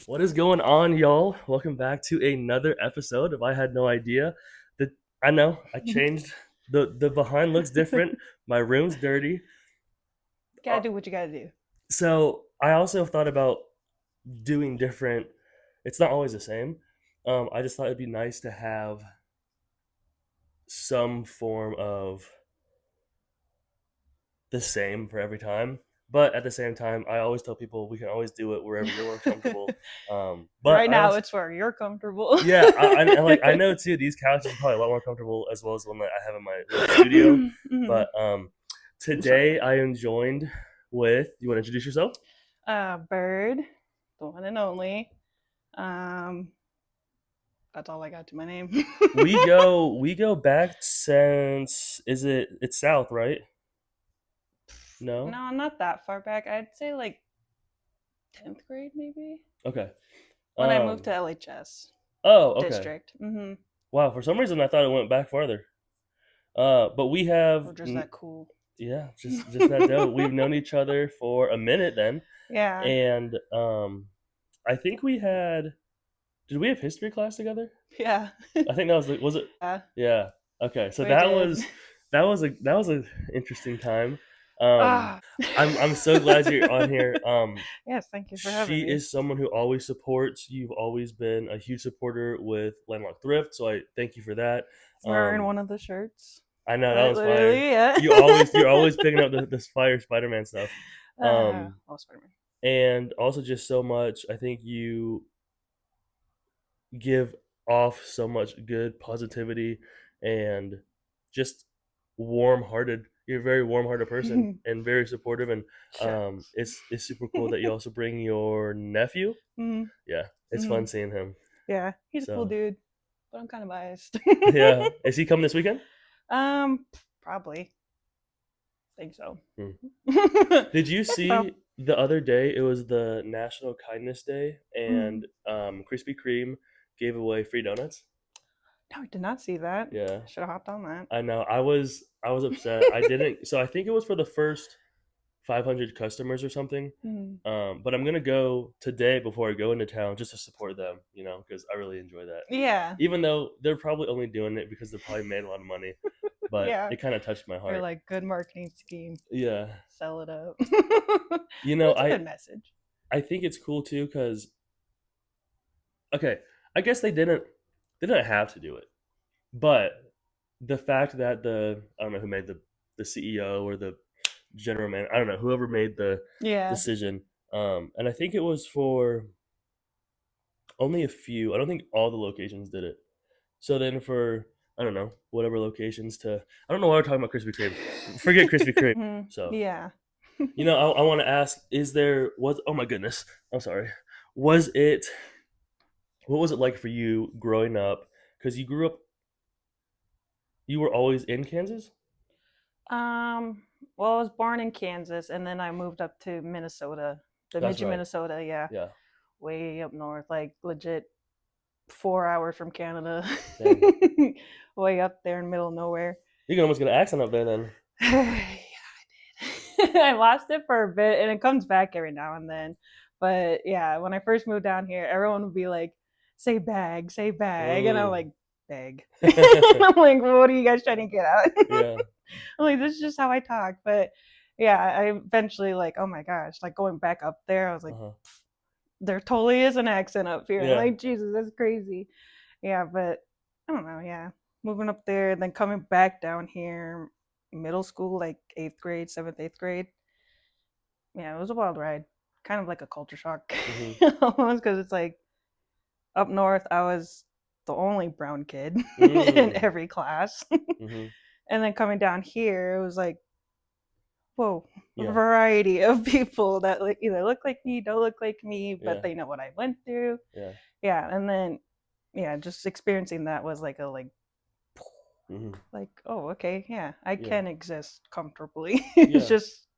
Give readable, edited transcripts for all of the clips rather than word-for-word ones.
What is going on, y'all? Welcome back to another episode of I Had No Idea. I know I changed the behind looks different. My room's dirty. Gotta do what you gotta do. So I also thought about doing different. It's not always the same. I just thought it'd be nice to have some form of the same for every time. But at the same time, I always tell people we can always do it wherever you're more comfortable. But Right I now, also, it's where you're comfortable. yeah, I know too. These couches are probably a lot more comfortable as well as the one that I have in my little studio. Mhm. But today I am joined with. You want to introduce yourself? Bird, the one and only. Um, that's all I got to my name. We go back since it's South, right? No. No, not that far back. I'd say like 10th grade, maybe. Okay. When I moved Um. to LHS Oh, okay. district. Mm-hmm. Wow. For some reason, I thought it went back farther. But we We're have. just that cool. Yeah, just that dope. We've known each other for a minute then, Yeah. and I think we had. Did we have history class together? Yeah. I think that was it? Yeah. Yeah. Okay. So We did. that was a interesting time. Um, Ah. I'm so glad you're on here. Yes, thank you for having She me. is someone who always supports. You've always been a huge supporter with Landlocked Thrift, so I thank you for that. Wearing Um, one of the shirts. I know that Quite was fire. literally, yeah. You're always picking up this fire Spider-Man stuff. Oh, Spider-Man. And also just so much. I think you give off so much good positivity and just warm-hearted. You're a very warm-hearted person and very supportive. And Shucks. it's super cool that you also bring your nephew. Mm-hmm. Yeah, it's Mm-hmm. fun seeing him. Yeah, he's a cool So dude, but I'm kind of biased. yeah, is he coming this weekend? um, Probably. Think so. Hmm. Think Did you so. see the other day? It was the National Kindness Day, Mm. and Krispy Kreme gave away free donuts. No, I did not see that. Yeah, Should have hopped on that. I know. I was upset. I didn't. So I think it was for the first 500 customers or something. Mm. But I'm gonna go today before I go into town just to support them. Because I really enjoy that. Yeah, Even though they're probably only doing it because they probably made a lot of money, but yeah. it kind of touched my They're heart. like good marketing scheme. Yeah. Sell it up. You But know, it's a I good message. I think it's cool too because okay, I guess they didn't have to do it, but the fact that I don't know who made the CEO or the general man, I don't know, whoever made the Yeah. decision, and I think it was for only a few. I don't think all the locations did it. So then for I don't know whatever locations to I don't know why we're talking about Krispy Kreme. Forget Krispy Kreme. Mhm. So Yeah. I want to ask: Is there was oh my goodness, I'm sorry. Was it what was it like for you growing up? Because you were always in Kansas. Um, well, I was born in Kansas and then I moved up to Minnesota, That's Bemidji, right. Minnesota. Yeah, Yeah. way up north, like legit 4 hours from Canada, Dang. way up there in the middle of nowhere. You can almost get an accent up there then. Yeah, I did. I lost it for a bit and it comes back every now and then. But yeah, when I first moved down here, everyone would be like, say bag. And I'm Mm. like, bag. And I'm like, what are you guys trying to get at? Yeah. I'm like, this is just how I talk. But yeah, I eventually like, oh my gosh, like going back up there, I was like, Uh-huh. there totally is an accent up here. I'm Yeah. like, Jesus, that's crazy. Yeah, but I don't know. Yeah, moving up there, then coming back down here, middle school, like eighth grade, seventh, eighth grade. Yeah, it was a wild ride. Kind of like a culture shock, Hmm. almost because it's like up north, I was the only brown kid in Mm. every class, Hmm. and then coming down here, it was like, whoa, a Yeah. variety of people that like either look like me, don't look like me, but Yeah. they know what I went through. Yeah. Yeah, and then yeah, just experiencing that was like a Hmm. like oh okay, yeah, I Yeah. can exist comfortably. It Yeah. just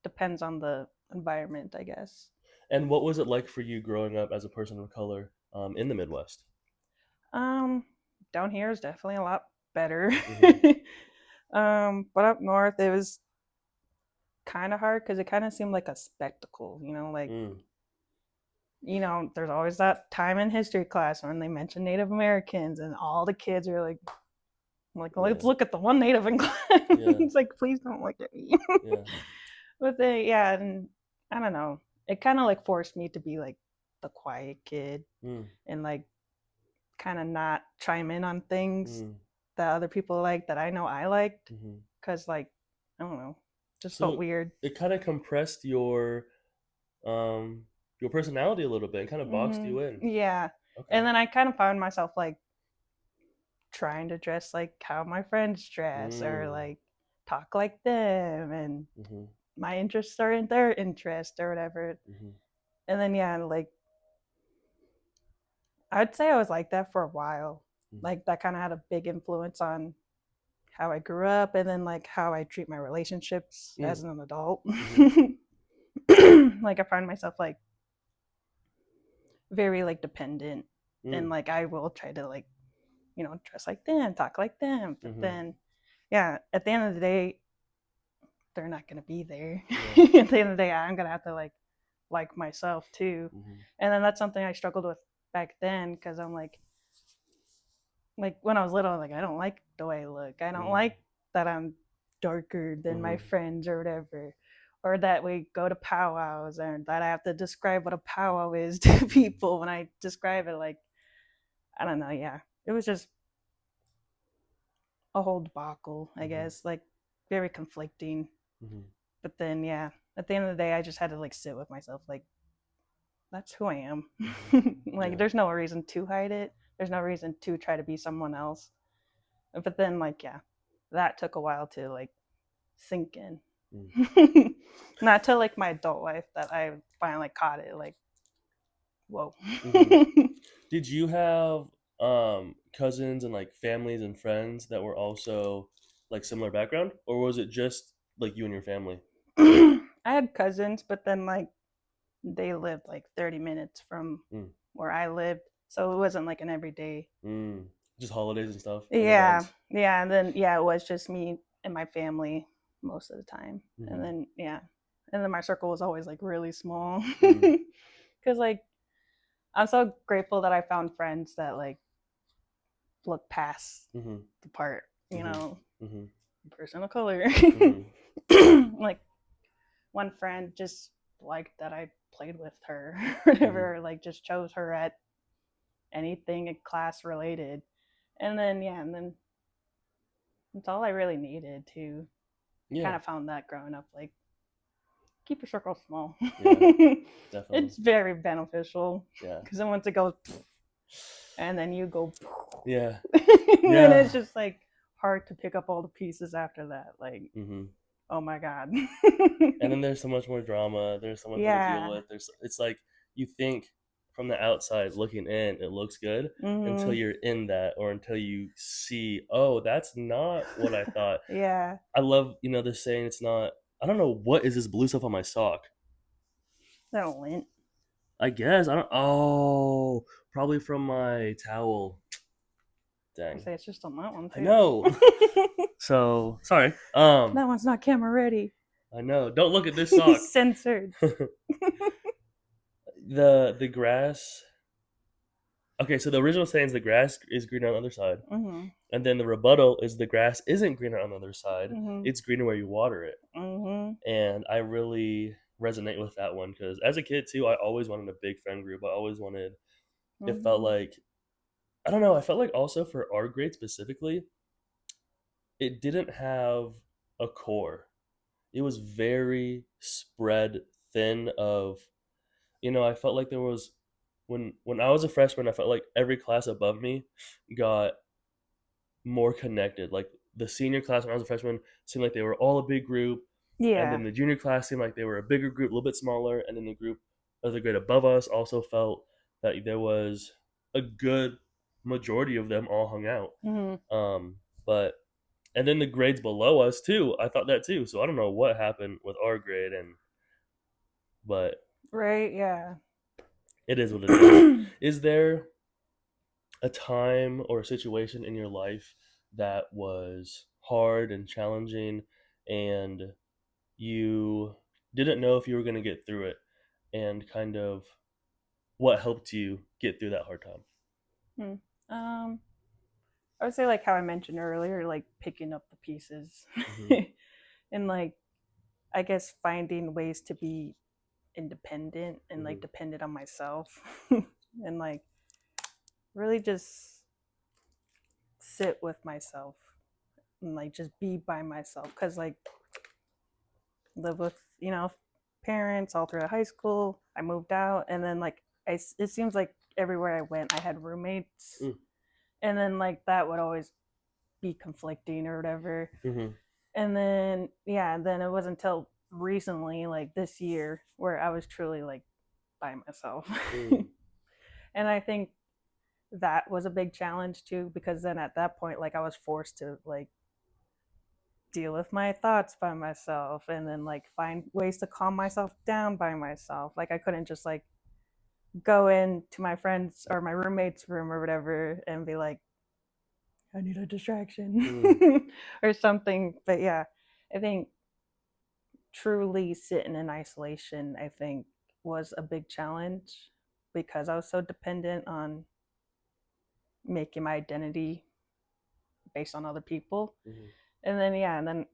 depends on the environment, I guess. And what was it like for you growing up as a person of color in the Midwest? Um, Down here is definitely a lot better. Hmm. But up north it was kind of hard because it kind of seemed like a spectacle, like Mm. there's always that time in history class when they mention Native Americans, and all the kids are like, let's Yeah. look at the one Native in class. Yeah. It's like, please don't look at me. Yeah. But then, yeah, and I don't know. It kind of like forced me to be like the quiet kid Mm. and like kind of not chime in on things Mm. that other people like that I know I liked Mm-hmm. because like I don't know, just felt So weird. it kind of compressed um your personality a little bit and kind of boxed you in. Yeah, Okay. and then I kind of found myself like trying to dress like how my friends dress or Mm. like talk like them, and Mm-hmm. my interests are in their interest or whatever. Mm-hmm. And then yeah, like I'd say I was like that for a while. Mm-hmm. Like that kind of had a big influence on how I grew up and then like how I treat my relationships Mm. as an adult. Mm-hmm. Like I find myself like very like dependent, and Mm. like I will try to like, dress like them, talk like them, but Mm-hmm. then yeah, at the end of the day, they're not gonna be there. Yeah. At the end of the day, I'm gonna have to like myself too. Mm-hmm. And then that's something I struggled with back then because I'm like when I was little, like I don't like the way I look. I don't Mm. like that I'm darker than my Mm-hmm. friends or whatever. Or that we go to powwows and that I have to describe what a powwow is to Mm-hmm. people when I describe it. Like, I don't know, yeah. It was just a whole debacle, I Mm-hmm. guess. Like very conflicting. Mm-hmm. But then yeah, at the end of the day I just had to like sit with myself, like, that's who I am. Mm-hmm. Like Yeah. there's no reason to hide it. There's no reason to try to be someone else. But then like yeah, that took a while to like sink in. Mm. Not till like my adult life that I finally caught it. Like, whoa. Mm-hmm. Did you have cousins and like families and friends that were also like similar background, or was it just like you and your family? I had cousins, but then like they lived like 30 minutes from Mm. where I lived, so it wasn't like an everyday. Mm. Just holidays and stuff and Yeah, events. yeah, and then yeah, it was just me and my family most of the time, and Mm-hmm. then yeah, and then my circle was always like really small, Mm. because like I'm so grateful that I found friends that like look past Mm-hmm. the part, Mm-hmm. Mm-hmm. person of color. Mm-hmm. Like one friend just liked that I played with her, Mm-hmm. whatever, like just chose her at anything class related. And then yeah, and then that's all I really needed to Yeah. kind of found that growing up, like keep your circle small. Yeah. Definitely. It's very beneficial Yeah. because then once it goes and then you go Yeah. and then Yeah. it's just like hard to pick up all the pieces after that. Like, Mm-hmm. oh my god. And then there's so much more drama. There's so much more to deal Yeah. with. It's like you think from the outside looking in, it looks good until Mm-hmm. you're in that, or until you see, oh, that's not what I thought. Yeah. I love, this saying. It's not. I don't know what is this blue stuff on my sock. That went. I guess I don't. Oh, probably from my towel. I Dang. say it's just on that one I too. know. So sorry. That one's not camera ready. I know. Don't look at this sock. Censored. The grass. Okay, so the original saying is the grass is greener on the other side, Mm-hmm. and then the rebuttal is the grass isn't greener on the other side. Mm-hmm. It's greener where you water it, Mm-hmm. and I really resonate with that one because as a kid too, I always wanted a big friend group. I always wanted. It felt Mm-hmm. like I don't know. I felt like also for our grade specifically, it didn't have a core. It was very spread thin. I felt like there was when I was a freshman, I felt like every class above me got more connected. Like the senior class when I was a freshman seemed like they were all a big group, and Yeah. then the junior class seemed like they were a bigger group, a little bit smaller, and then the group of the grade above us also felt that there was a good majority of them all hung out. Mm-hmm. But and then the grades below us too. I thought that too. So I don't know what happened with our grade, but Right. Yeah. it is what it is. Is there a time or a situation in your life that was hard and challenging and you didn't know if you were going to get through it and kind of what helped you get through that hard time? Hmm. I would say like how I mentioned earlier, like picking up the pieces Mm-hmm. and like I guess finding ways to be independent and like Mm-hmm. dependent on myself and like really just sit with myself and like just be by myself because like live with parents all throughout high school. I moved out and then like it seems like everywhere I went I had roommates, and then like that would always be conflicting or whatever. Mm-hmm. And then yeah, then it wasn't until recently like this year where I was truly like by myself. Mm-hmm. And I think that was a big challenge too because then at that point like I was forced to like deal with my thoughts by myself and then like find ways to calm myself down by myself. Like I couldn't just like go into my friend's or my roommate's room or whatever and be like, I need a Mm-hmm. distraction or something. But yeah, I think truly sitting in isolation, I think, was a big challenge because I was so dependent on making my identity based on other people. Mm-hmm. And then yeah, and then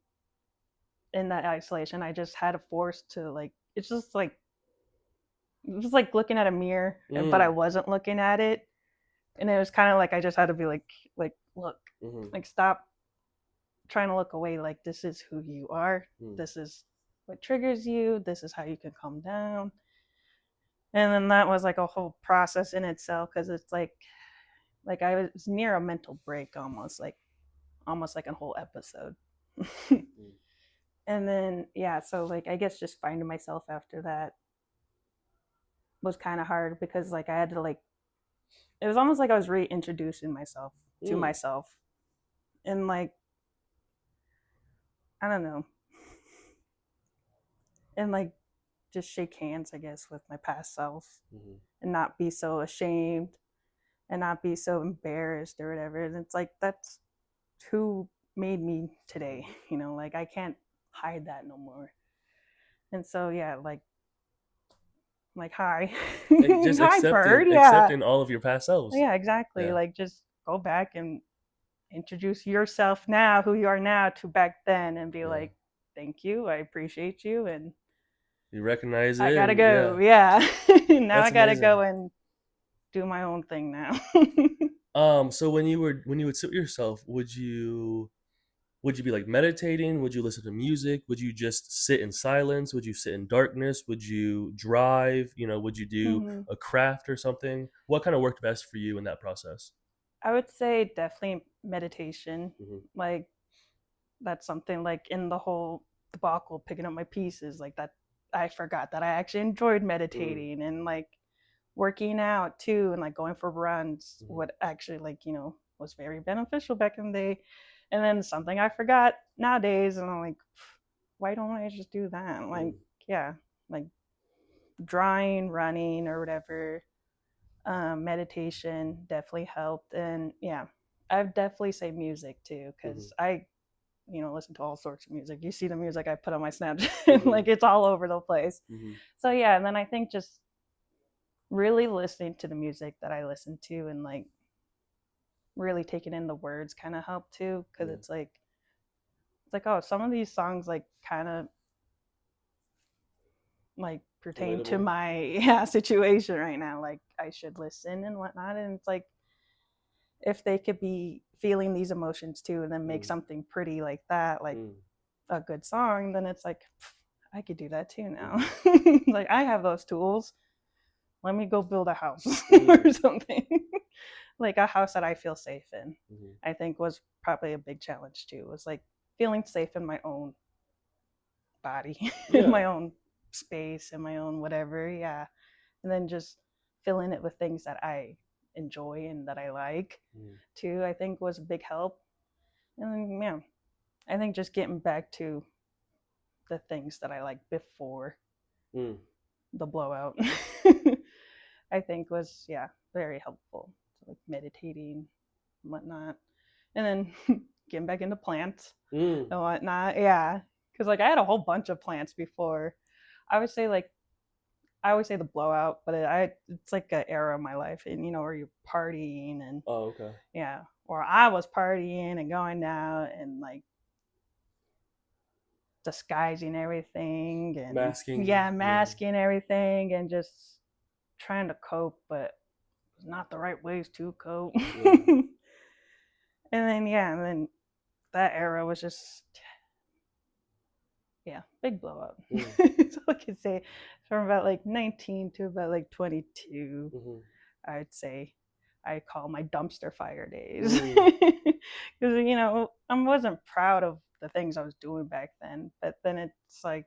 in that isolation, I just had a force to like it's just like it was like looking at a mirror, but I Mm-hmm. wasn't looking at it. And it was kind of like I just had to be like look, Mm-hmm. like stop trying to look away. Like this is who you are. This is what triggers you. This is how you can calm down. And then that was like a whole process in itself because it's like I was near a mental break almost like a whole episode. Mm-hmm. And then yeah, so like I guess just finding myself after that was kind of hard because like I had to like it was almost like I was reintroducing myself to Mm-hmm. myself and like I don't know and like just shake hands I guess with my past self Mm-hmm. and not be so ashamed and not be so embarrassed or whatever. And it's like that's who made me today, like I can't hide that no more. And so yeah, like hi. Just Hi bird, yeah. accepting all of your past selves. Yeah, exactly. Yeah. Like just go back and introduce yourself now, who you are now, to back then, and be Yeah. like, "Thank you, I appreciate you," and You recognize I it, gotta and go. yeah, Yeah, now that's I gotta amazing. go and do my own thing now. So when you would sit with yourself, would you be like meditating? Would you listen to music? Would you just sit in silence? Would you sit in darkness? Would you drive? Would you do Mhm. a craft or something? What kind of worked best for you in that process? I would say definitely meditation. Mm-hmm. Like that's something like in the whole debacle, picking up my pieces, like that. I forgot that I actually enjoyed meditating and like working out too and like going for runs Mm-hmm. what actually like was very beneficial back in the day. And then something I forgot nowadays and I'm like, why don't I just do that? Like yeah, like drawing, running or whatever. Meditation definitely helped. And yeah, I'd definitely say music too Mm-hmm. because I listen to all sorts of music. You see the music I put on my Snapchat, Mm-hmm. like it's all over the place. Mm-hmm. So yeah, and then I think just really listening to the music that I listen to and like really taking in the words kind of help too because Yeah. it's like oh some of these songs like kind of like pertain to Relatable. my yeah situation right now, like I should listen and whatnot. And it's like if they could be feeling these emotions too and then make Mm-hmm. something pretty like that, like a good song, then it's like I could do that too now. Mm-hmm. Like I have those tools, let me go build a house Mm-hmm. or something. Like a house that I feel safe in, Mm-hmm. I think was probably a big challenge too. Was like feeling safe in my own body, in Yeah. my own space, in my own whatever. Yeah. And then just filling it with things that I enjoy and that I like Mm-hmm. too, I think was a big help. And then, yeah, I think just getting back to the things that I liked before Mm-hmm. the blowout, I think was, yeah, very helpful. So like meditating and whatnot. And then getting back into plants Mm-hmm. and whatnot. Yeah. Cause like I had a whole bunch of plants before. I would say like I always say the blowout, but it's like an era of my life, and where you're partying and Oh, okay. yeah, or I was partying and going out and like disguising everything and Masking. yeah, Yeah. masking everything and just trying to cope, but not the right ways to cope. Yeah. And then that era was just yeah, big blow up. Mm. So I could say from about like 19 to about like 22, Mm-hmm. I'd say I call my dumpster fire days. Mm. Because, I wasn't proud of the things I was doing back then, but then it's like,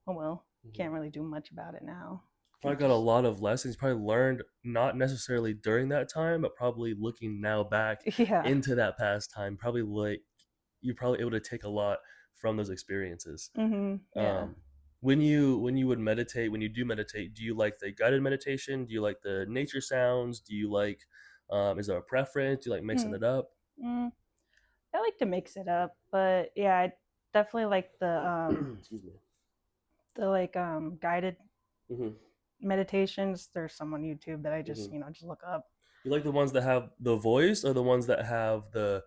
oh well, Mm-hmm. can't really do much about it now. Probably Can't got a just, lot of lessons. Probably learned not necessarily during that time, but probably looking now back yeah. into that past time. Probably like you're probably able to take a lot from those experiences. Yeah. When you would meditate, when you do meditate, do you like the guided meditation? Do you like the nature sounds? Do you like is there a preference? Do you like mixing Mm, it up? mm. I like to mix it up, but yeah, I definitely like Excuse me. the like guided Hmm. meditations. There's some on YouTube that I just Hmm. just look up. You like the ones that have the voice, or the ones that have the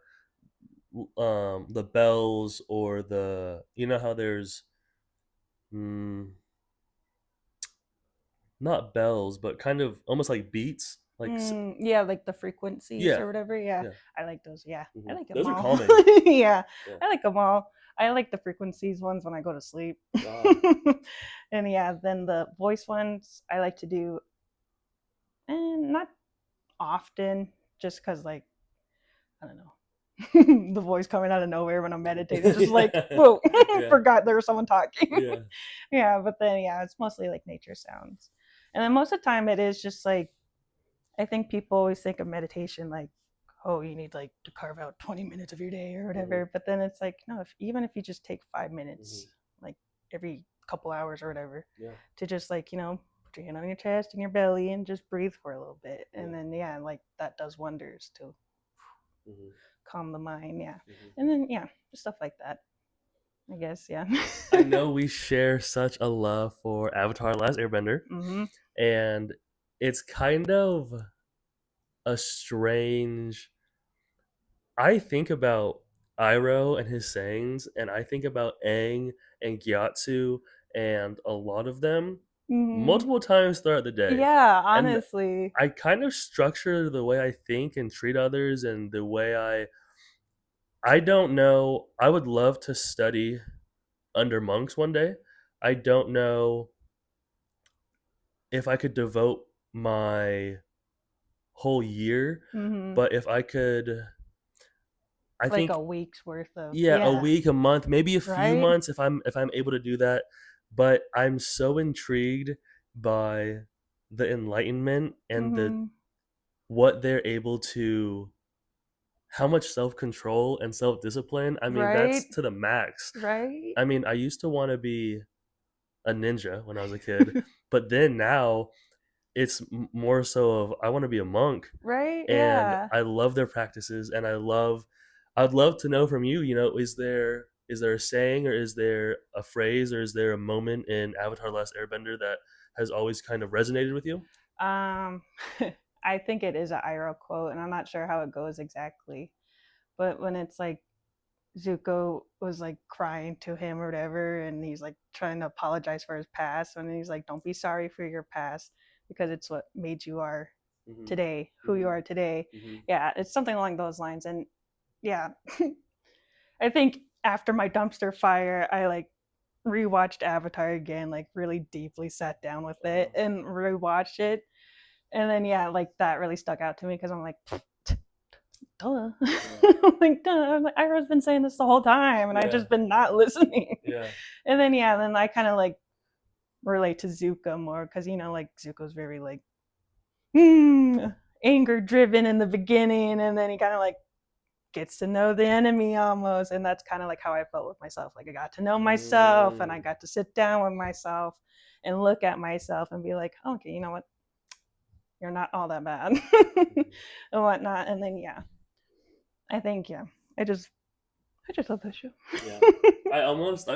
bells, or the, you know how there's mm, not bells, but kind of almost like beats, like Yeah, like the frequencies yeah, or whatever. Yeah, yeah. I like those. Yeah, I like them Those are all. calming. Yeah, Yeah. I like them all. I like the frequencies ones when I go to sleep. Ah. And yeah, then the voice ones I like to do, and not often, just because like I don't know, the voice coming out of nowhere when I'm meditating, just like Yeah. whoa, Yeah. forgot there was someone talking. Yeah. Yeah, but then yeah, it's mostly like nature sounds, and then most of the time it is just like I think people always think of meditation like, oh, you need like to carve out 20 minutes of your day or Hmm. whatever. But then it's like, no, even if you just take five Hmm. minutes, like every couple hours or whatever, Yeah. to just like, put your hand on your chest and your belly and just breathe for a little bit. Yeah. And then, yeah, like that does wonders to Hmm. calm the mind. Yeah. Hmm. And then, yeah, just stuff like that, I guess. Yeah. I know we share such a love for Avatar: Last Airbender, Mm-hmm. and it's kind of a strange. I think about Iroh and his sayings, and I think about Aang and Gyatso and a lot of them Mm-hmm. multiple times throughout the day. Yeah, And honestly. I kind of structure the way I think and treat others, and the way I don't know. I would love to study under monks one day. I don't know if I could devote my whole year, Mm-hmm. but if I could, I Like think, a week's worth of, yeah, a yeah, week, a month, maybe a few right? months, if I'm able to do that. But I'm so intrigued by the enlightenment and the Mm-hmm. what they're able to, how much self-control and self-discipline. I mean, Right? that's to the max. Right? I mean, I used to want to be a ninja when I was a kid, but then now it's more so of I want to be a monk, Right? and Yeah. I love their practices, and I'd love to know from you, is there a saying, or is there a phrase, or is there a moment in Avatar: Last Airbender that has always kind of resonated with you? Um, I think it is an Iroh quote, and I'm not sure how it goes exactly. But when it's like Zuko was like crying to him or whatever, and he's like trying to apologize for his past, and he's like, "Don't be sorry for your past because it's what made you are Mm-hmm. today, who you Mm-hmm. are today." Mm-hmm. Yeah, it's something along those lines, and yeah, I think after my dumpster fire, I like rewatched Avatar again, like really deeply sat down with it Uh-huh. and rewatched it. And then yeah, like that really stuck out to me because I'm like, duh. Yeah. I'm like, duh. I'm like, Ira's been saying this the whole time and I Yeah. just been not listening. Yeah. And then yeah, then I kind of like relate to Zuko more because like Zuko's very like anger driven in the beginning, and then he kind of like gets to know the enemy almost, and that's kind of like how I felt with myself. Like I got to know myself, and I Mm. got to sit down with myself and look at myself and be like, oh, okay, you know what? You're not all that bad, Mhm. and whatnot. And then yeah, I think yeah, I just I just love this show. Yeah. I almost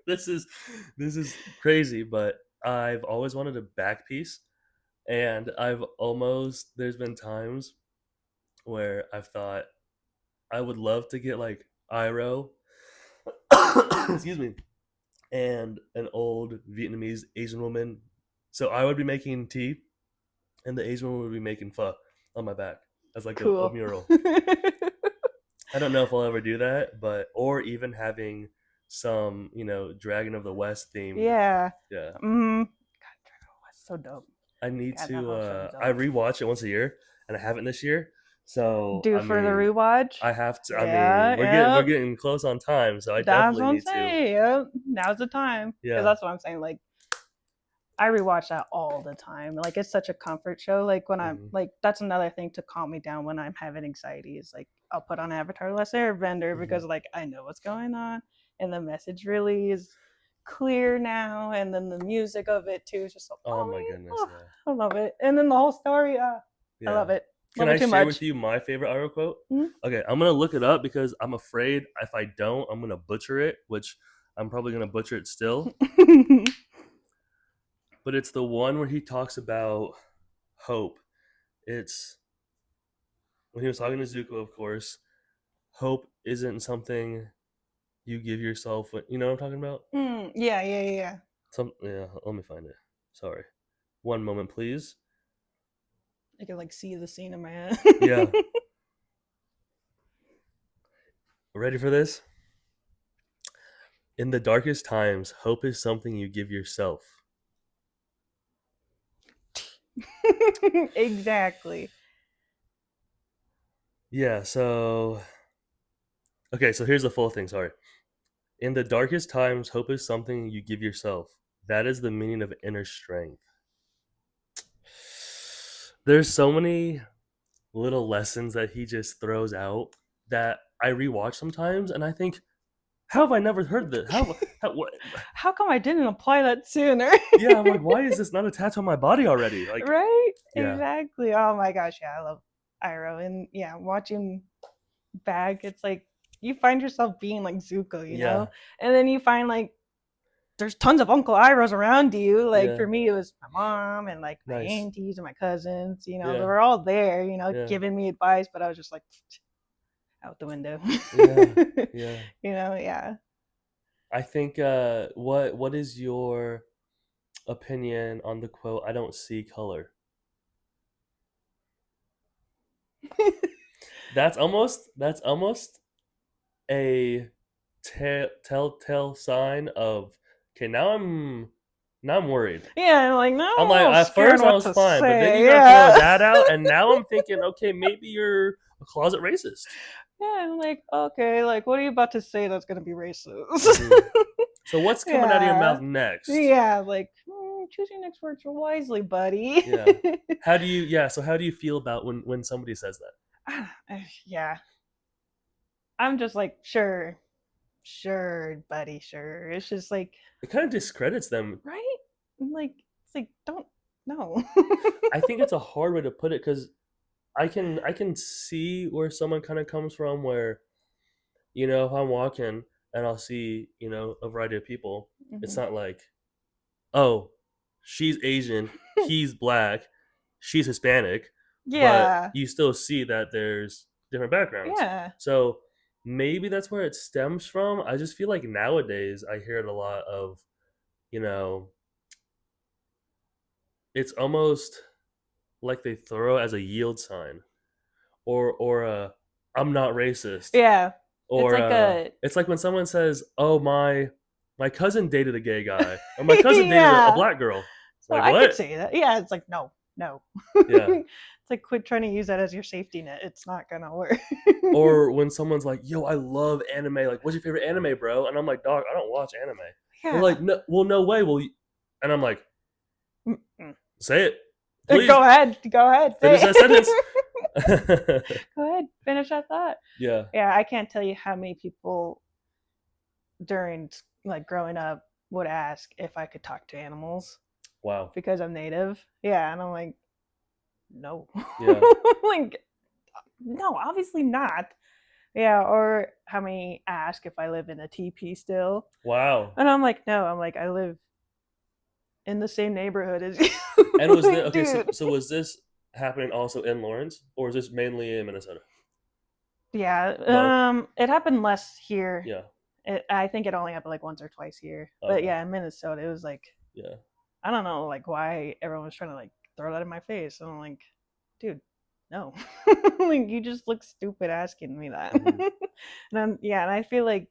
this is crazy, but I've always wanted a back piece, and there's been times where I've thought I would love to get like Iro, excuse me, and an old Vietnamese Asian woman. So I would be making tea, and the Asian woman would be making pho on my back as like a Cool. mural. I don't know if I'll ever do that, but or even having some, Dragon of the West themed. Yeah. Yeah, God, that's so dope. I need God, that to. looks so I dope. rewatch it once a year, and I haven't this year. So Due I for the mean, rewatch. I have to. I mean, Yeah, we're yep. getting close on time, so I That's definitely what I'm need to. saying. Yep. Now's the time. Because Yeah. that's what I'm saying. Like, I rewatch that all the time. Like, it's such a comfort show. Like, when I'm, Hmm. like, that's another thing to calm me down when I'm having anxiety is, like, I'll put on Avatar The Last Airbender Hmm. because, like, I know what's going on. And the message really is clear now. And then the music of it, too, is just so Oh my calming. goodness, Oh, yeah, I love it. And then the whole story, I love yeah. it. Can Love it I too share much. with you my favorite Iro quote? Mm-hmm. Okay, I'm gonna look it up because I'm afraid if I don't, I'm gonna butcher it, which I'm probably gonna butcher it still. But it's the one where he talks about hope. It's when he was talking to Zuko, of course. Hope isn't something you give yourself. You know what I'm talking about? Yeah, yeah, yeah. Yeah. Let me find it. Sorry. One moment, please. I can like see the scene in my head. Yeah. Ready for this? In the darkest times, hope is something you give yourself. Exactly. Yeah. So here's the full thing. Sorry. In the darkest times, hope is something you give yourself. That is the meaning of inner strength. There's so many little lessons that he just throws out that I rewatch sometimes, and I think, how have I never heard this? What? How come I didn't apply that sooner? Yeah, I'm like, why is this not a tattoo on my body already? Like, Right? yeah, Exactly. Oh my gosh, yeah, I love Iroh. And yeah, watching back, it's like you find yourself being like Zuko, you yeah, know? And then you find like there's tons of Uncle Irohs around you. Like yeah, for me, it was my mom and like my nice, aunties and my cousins, you know, they yeah, were all there, you know, yeah, giving me advice, but I was just like out the window. yeah, yeah. You know, yeah. I think, what is your opinion on the quote? I don't see color. That's almost a telltale sign of, okay. Now I'm worried. Yeah, like now I'm I'm a like, little at scared first I what was to fine, but then say. you gotta throw Yeah. that out, and now I'm thinking, okay, maybe you're a closet racist. Yeah, I'm like, okay, like what are you about to say that's gonna be racist? Hmm. So what's coming out of your Yeah. mouth next? Yeah, like choose your next words wisely, buddy. Yeah. How do you? Yeah. So how do you feel about when somebody says that? Yeah. I'm just like, sure, sure, buddy, sure. It's just like, It kind of discredits them. right? Like, it's like, don't, no. I think it's a hard way to put it because I can see where someone kind of comes from. Where, if I'm walking and I'll see, a variety of people, it's Mhm. not like, oh, she's Asian, he's black, she's Hispanic, but Yeah. you still see that there's different backgrounds. Yeah. So maybe that's where it stems from. I just feel like nowadays I hear it a lot of, you know, it's almost like they throw it as a yield sign, or a I'm not racist, Yeah. It's or like a, it's like when someone says, "Oh, my cousin dated a gay guy," or "My cousin dated a yeah. black girl." So Like, I could what? say that. Yeah, it's like no, no. Yeah. It's like quit trying to use that as your safety net. It's not gonna work. Or when someone's like, "Yo, I love anime. Like, what's your favorite anime, bro?" And I'm like, "Dog, I don't watch anime." They're Yeah. like, "No, well, no way." Well, and I'm like, Mm-mm. "Say it, please. Go ahead. Go ahead. Finish Say that sentence." it. Go ahead. Finish that thought. Yeah. Yeah, I can't tell you how many people during like growing up would ask if I could talk to animals Wow. because I'm native. Yeah, and I'm like, no. Yeah. Like, no, obviously not. Yeah, or how many ask if I live in a TP still. Wow. And I'm like, no, I'm like, I live in the same neighborhood as you. And was this Like, okay? dude. So was this happening also in Lawrence, or is this mainly in Minnesota? Yeah, Both. it happened less here. Yeah. I think it only happened like once or twice here. But Okay. yeah, in Minnesota, it was like Yeah. I don't know, like why everyone was trying to like throw that in my face. And I'm like, dude, no, like you just look stupid asking me that. Mm-hmm. And yeah, and I feel like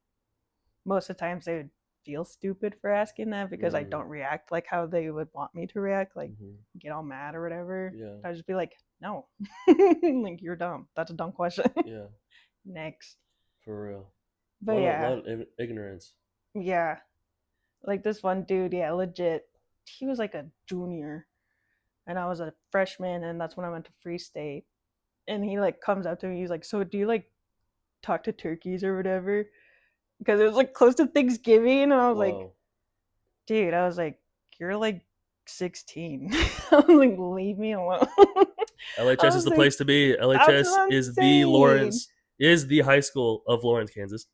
most of the times they would feel stupid for asking that because I Mm. don't react like how they would want me to react, like Mm-hmm. get all mad or whatever. Yeah. I'd just be like, no, like you're dumb. That's a dumb question. Yeah. Next. For real. A But lot of yeah, ignorance. yeah, like this one dude, yeah, legit. He was like a junior, and I was a freshman, and that's when I went to Free State. And he like comes up to me, he's like, "So do you like talk to turkeys or whatever?" Because it was like close to Thanksgiving, and I was like, Whoa. "Dude," I was like, "You're like 16." I was like, "Leave me alone." I LHS is was the like, place to be. "That's what LHS I'm is the saying." Lawrence is the high school of Lawrence, Kansas.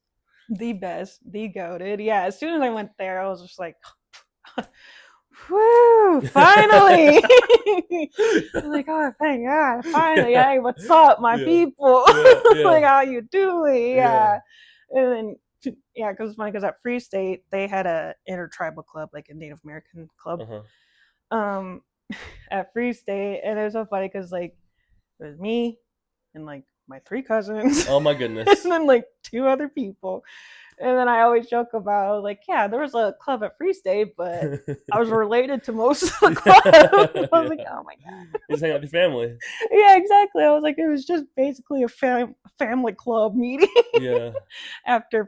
The best, the goated. Yeah, as soon as I went there, I was just like, whoo, finally. I'm like, oh, thank God, finally. Hey, what's up, my Yeah. people? Yeah. Yeah. Like, how you doing? Yeah. Yeah. And then, yeah, because it's funny because at Free State, they had a intertribal club, like a Native American club. Uh huh. Um, at Free State, and it was so funny because like it was me and like my three cousins, Oh my and goodness. then like two other people. And then I always joke about like, yeah, there was a club at Free State, but I was related to most of the club. I was like, Yeah. oh my god. You just hang out with your family. Yeah, exactly. I was like, it was just basically a family club meeting Yeah. after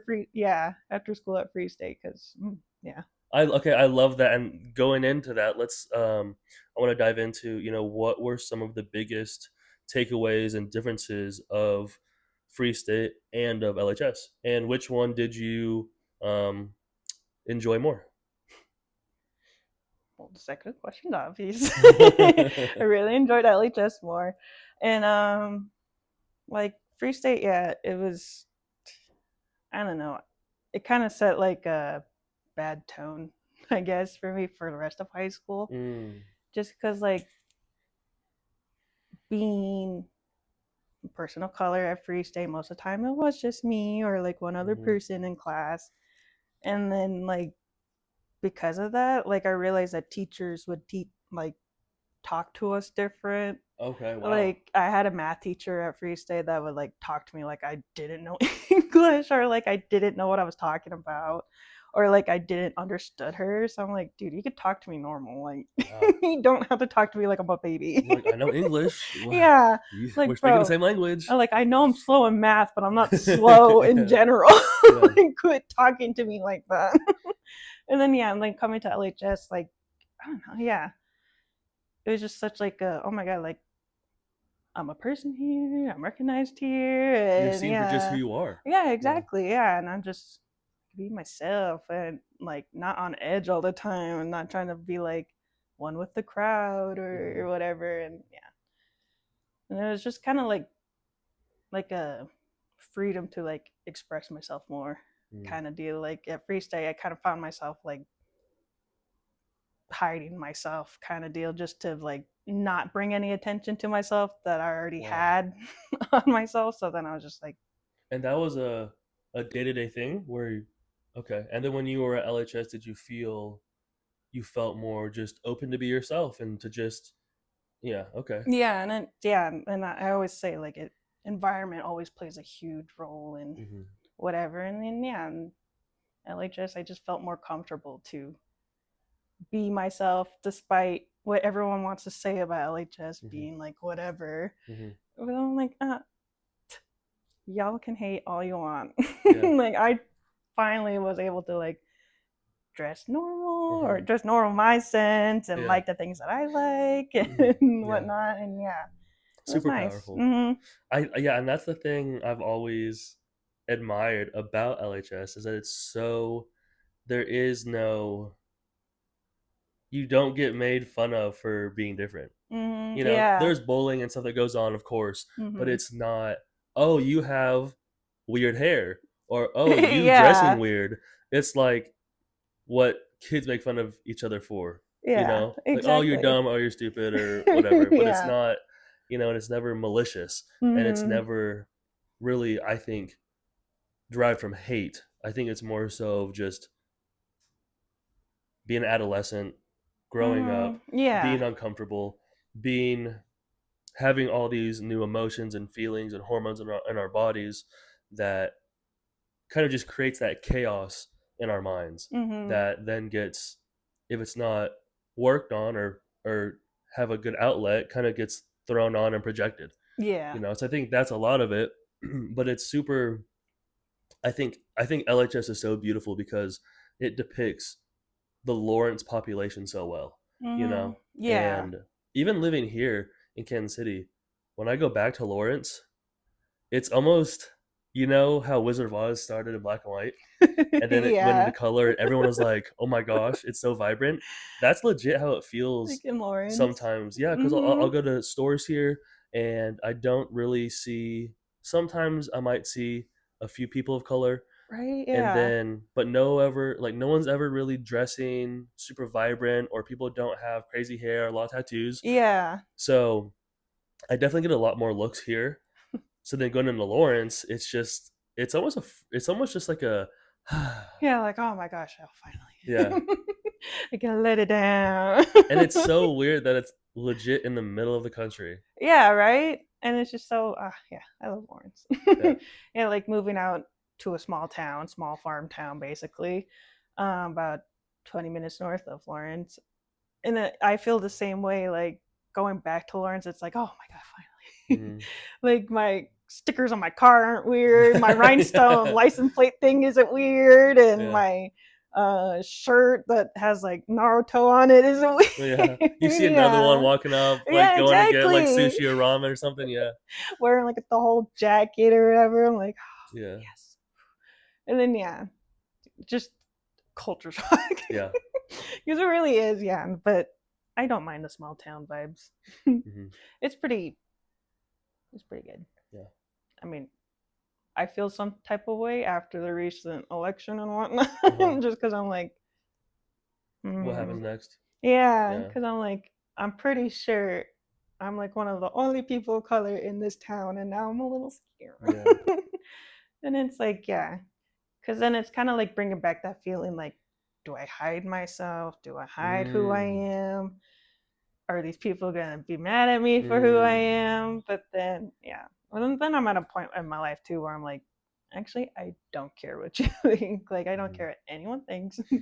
school at Free State because yeah. I love that. And going into that, let's I want to dive into, what were some of the biggest takeaways and differences of Free State and of LHS, and which one did you um enjoy more? Well, the second question, obvious. I really enjoyed LHS more, and like Free State, yeah, it was. I don't know. It kind of set like a bad tone, I guess, for me for the rest of high school. Mm, Just because, like, being a person of color at Free State, most of the time it was just me or like one other hmm. person in class. And then, like, because of that, like, I realized that teachers would like, talk to us different. Okay, wow. Like, I had a math teacher at Free State that would like talk to me like I didn't know English or like I didn't know what I was talking about or like I didn't understood her. So I'm like, dude, you could talk to me normal. Like Wow. you don't have to talk to me like I'm a baby. You're like, I know English. Yeah. We're Like, speaking the bro, same language. I know I'm slow in math, but I'm not slow in Yeah. general. Yeah. Like quit talking to me like that. And then yeah, and like coming to LHS, like I don't know, yeah. It was just such like a oh my god, like I'm a person here, I'm recognized here, You're and seen for just who yeah, you are. yeah, Yeah. exactly, yeah, and I'm just be myself and like not on edge all the time and not trying to be like one with the crowd Hmm. or whatever, and yeah, and it was just kind of like a freedom to like express myself more Mm. kind of deal. Like at Free State, I kind of found myself like hiding myself kind of deal just to like not bring any attention to myself that I already Wow. had on myself. So then I was just like, And that was a day to day thing okay. And then when you were at LHS, did you feel you felt more just open to be yourself and to just, yeah, okay. yeah, and then yeah, and I always say like it environment always plays a huge role in Hmm. whatever. And then yeah, and LHS I just felt more comfortable to be myself despite what everyone wants to say about LHS Hmm. being like whatever. Hmm. But I'm like, y'all can hate all you want. Yeah. Like I finally was able to like dress normal or Uh-huh. dress normal my sense and Yeah. like the things that I like Hmm. and Yeah. whatnot. And yeah, it was Super nice. powerful. Mm-hmm. Yeah, and that's the thing I've always admired about LHS is that it's so there is no you don't get made fun of for being different. Mm-hmm. Yeah. There's bullying and stuff that goes on, of course, but Mm-hmm. it's not, oh, you have weird hair or oh, you dressing Yeah. weird. It's like what kids make fun of each other for. Yeah, like, oh, you're exactly. dumb, oh, you're stupid, or whatever. But it's Yeah. not, and it's never malicious, and it's Mm-hmm. never really, I think, derived from hate. I think it's more so of just being an adolescent, growing Mm-hmm. up, Yeah. being uncomfortable, being having all these new emotions and feelings and hormones in our bodies that kind of just creates that chaos in our minds Mm-hmm. that then gets, if it's not worked on or have a good outlet, kind of gets thrown on and projected. Yeah. So I think that's a lot of it. But it's super, I think LHS is so beautiful because it depicts the Lawrence population so well, Mm-hmm. Yeah. and even living here in Kansas City, when I go back to Lawrence, it's almost, how Wizard of Oz started in black and white, and then it went into Yeah. color, and everyone was like, "Oh my gosh, it's so vibrant." That's legit how it Like feels in Lawrence. sometimes. Yeah, because I'll Mm-hmm. go to stores here, and I don't really see. Sometimes I might see a few people of color, Right? and Yeah. then but no one's ever really dressing super vibrant, or people don't have crazy hair, a lot of tattoos. Yeah. So I definitely get a lot more looks here. So then going into Lawrence, it's almost just like a Yeah, like, oh my gosh, oh, yeah. finally. I can let it down. And it's so weird that it's legit in the middle of the country. Yeah, right? And it's just so, yeah, I love Lawrence. Yeah. Yeah, like moving out to a small town, small farm town, basically, about 20 minutes north of Lawrence. And I feel the same way, like going back to Lawrence, it's like, oh my God, finally. Hmm. Like my stickers on my car aren't weird. My rhinestone Yeah. license plate thing isn't weird. And Yeah. my shirt that has like Naruto on it isn't Yeah. weird. You see another one Yeah. walking up, like Yeah, going to get like exactly. sushi or ramen or something. Yeah. Wearing like the whole jacket or whatever. I'm like, oh, Yeah. yes. And then, yeah, just culture shock. Yeah. Because it really is, yeah. But I don't mind the small town vibes. Hmm. it's pretty, it's pretty good. Yeah. I mean, I feel some type of way after the recent election and whatnot, Uh-huh. just because I'm like, What hmm. happens next? Yeah, Yeah. because I'm like, I'm pretty sure I'm like one of the only people of color in this town, and now I'm a little Yeah. scared. And it's like, yeah, because then it's kind of like bringing back that feeling like, do I hide myself? Do I hide who I Mm. am? Are these people gonna be mad at me for who I Mm. am? But then, yeah, well, then I'm at a point in my life too where I'm like, actually, I don't care what you think. Like, I don't Hmm. care what anyone thinks. Hmm.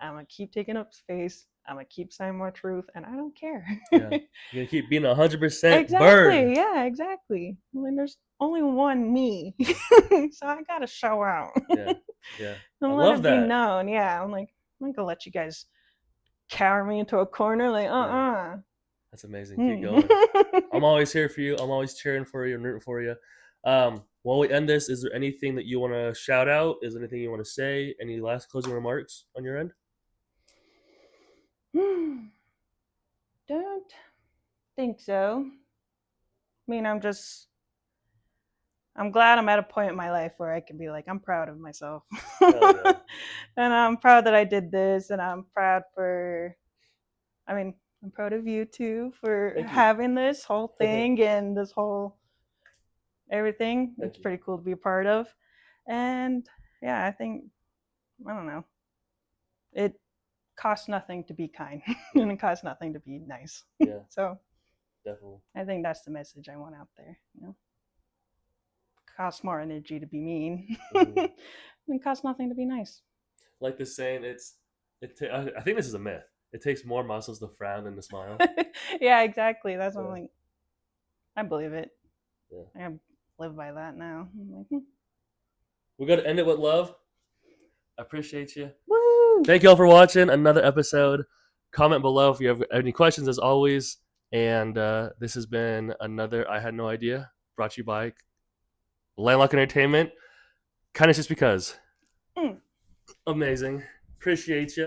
I'm gonna keep taking up space. I'm gonna keep saying more truth, and I don't care. Yeah. You're gonna keep being 100% bird. Exactly. Yeah. Exactly. I mean, there's only one me, Yeah. so I gotta show out Yeah. Yeah. I and let love it be that. known. Yeah. I'm not gonna let you guys cower me into a corner. Like, Yeah. uh. That's amazing. Keep Hmm. going. I'm always here for you. I'm always cheering for you and rooting for you. While we end this, is there anything that you want to shout out? Is there anything you want to say? Any last closing remarks on your end? Don't think so. I mean, I'm glad I'm at a point in my life where I can be like, I'm proud of myself. Hell yeah. And I'm proud that I did this. And I'm proud I mean, I'm proud of you too for Thank you. having this whole thing and this whole everything. Thank It's you. pretty cool to be a part of. And yeah, I think, I don't know, it costs nothing to be kind Yeah. and it costs nothing to be nice. Yeah. So Definitely. I think that's the message I want out there. Costs more energy to be mean. Hmm. It costs nothing to be nice. Like the saying, I think this is a myth. It takes more muscles to frown than to smile. Yeah, exactly. That's what I'm Yeah. like. I believe it. Yeah. I live by that now. I'm like, hmm. We're gonna end it with love. I appreciate you. Woo! Thank you all for watching another episode. Comment below if you have any questions, as always. And this has been another I Had No Idea, brought to you by Landlocked Entertainment. Kind of just because. Mm. Amazing. Appreciate you.